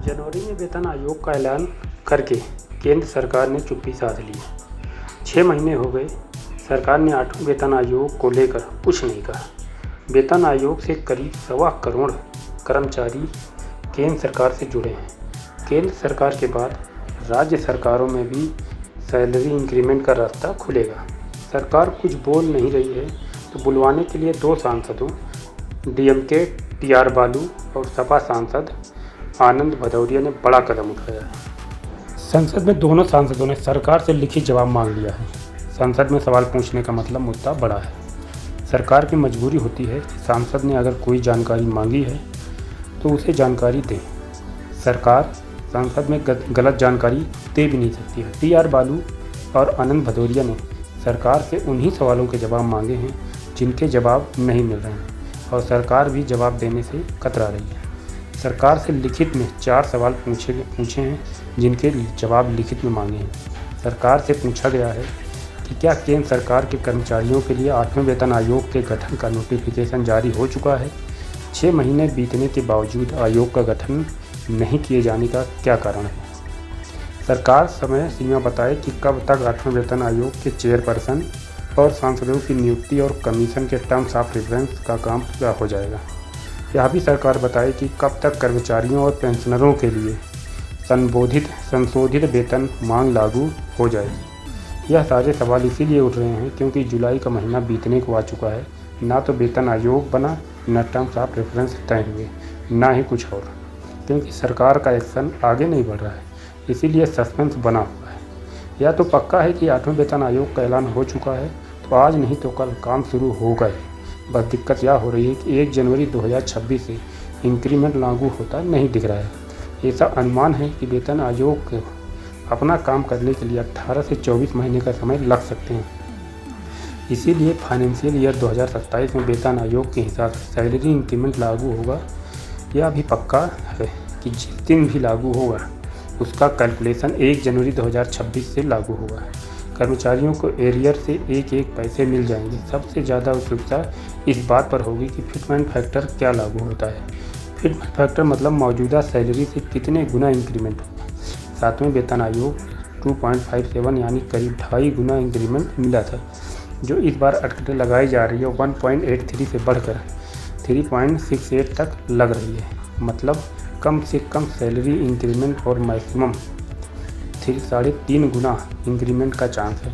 जनवरी में वेतन आयोग का ऐलान करके केंद्र सरकार ने चुप्पी साध ली। 6 महीने हो गए, सरकार ने 8वें वेतन आयोग को लेकर कुछ नहीं कहा। वेतन आयोग से करीब 1.25 करोड़ कर्मचारी केंद्र सरकार से जुड़े हैं। केंद्र सरकार के बाद राज्य सरकारों में भी सैलरी इंक्रीमेंट का रास्ता खुलेगा। सरकार कुछ बोल नहीं रही है तो बुलवाने के लिए 2 सांसदों डीएमके टीआर बालू और सपा सांसद आनंद भदौरिया ने बड़ा कदम उठाया है। संसद में दोनों सांसदों ने सरकार से लिखित जवाब मांग लिया है। संसद में सवाल पूछने का मतलब मुद्दा बड़ा है। सरकार की मजबूरी होती है कि सांसद ने अगर कोई जानकारी मांगी है तो उसे जानकारी दें। सरकार संसद में गलत जानकारी दे भी नहीं सकती है। टीआर बालू और आनंद भदौरिया ने सरकार से उन्हीं सवालों के जवाब मांगे हैं जिनके जवाब नहीं मिल रहे हैं और सरकार भी जवाब देने से कतरा रही है। सरकार से लिखित में 4 सवाल पूछे हैं जिनके जवाब लिखित में मांगे हैं। सरकार से पूछा गया है कि क्या केंद्र सरकार के कर्मचारियों के लिए 8वें वेतन आयोग के गठन का नोटिफिकेशन जारी हो चुका है। 6 महीने बीतने के बावजूद आयोग का गठन नहीं किए जाने का क्या कारण है। सरकार समय सीमा बताए कि कब तक 8वें वेतन आयोग के चेयरपर्सन और सांसदों की नियुक्ति और कमीशन के टर्म्स ऑफ रेफरेंस का काम पूरा हो जाएगा। यह भी सरकार बताए कि कब तक कर्मचारियों और पेंशनरों के लिए संशोधित वेतन मांग लागू हो जाएगी। यह सारे सवाल इसीलिए उठ रहे हैं क्योंकि जुलाई का महीना बीतने को आ चुका है। ना तो वेतन आयोग बना, न टर्म्स ऑफ रेफरेंस तय हुए, ना ही कुछ और। क्योंकि सरकार का एक्शन आगे नहीं बढ़ रहा है, इसीलिए सस्पेंस बना हुआ है। यह तो पक्का है कि 8वें वेतन आयोग का ऐलान हो चुका है तो आज नहीं तो कल काम शुरू होगा ही। बस दिक्कत यह हो रही है कि 1 जनवरी 2026 से इंक्रीमेंट लागू होता नहीं दिख रहा है। ऐसा अनुमान है कि वेतन आयोग को अपना काम करने के लिए 18 से 24 महीने का समय लग सकते हैं। इसीलिए फाइनेंशियल ईयर 2027 में वेतन आयोग के हिसाब से सैलरी इंक्रीमेंट लागू होगा। यह भी पक्का है कि जिस दिन भी लागू होगा उसका कैलकुलेशन 1 जनवरी 2026 से लागू होगा। कर्मचारियों को एरियर से एक पैसे मिल जाएंगे। सबसे ज़्यादा उत्सुकता इस बात पर होगी कि फिटमेंट फैक्टर क्या लागू होता है। फिटमेंट फैक्टर मतलब मौजूदा सैलरी से कितने गुना इंक्रीमेंट होगा। 7वें वेतन आयोग 2.57 यानी करीब 2.5 गुना इंक्रीमेंट मिला था, जो इस बार अटकलें लगाई जा रही है 1.83 से बढ़कर 3.68 तक लग रही है। मतलब कम से कम सैलरी इंक्रीमेंट और मैक्सिमम 3.5 गुना इंक्रीमेंट का चांस है।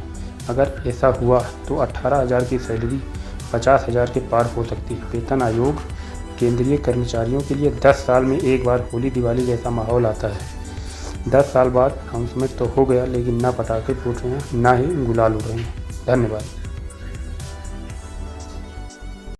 अगर ऐसा हुआ तो 18,000 की सैलरी 50,000 के पार हो सकती है। वेतन आयोग केंद्रीय कर्मचारियों के लिए 10 साल में एक बार होली दिवाली जैसा माहौल आता है। 10 साल बाद अनाउंसमेंट तो हो गया, लेकिन ना पटाखे फूट रहे हैं, ना ही गुलाल उड़ रहे हैं। धन्यवाद।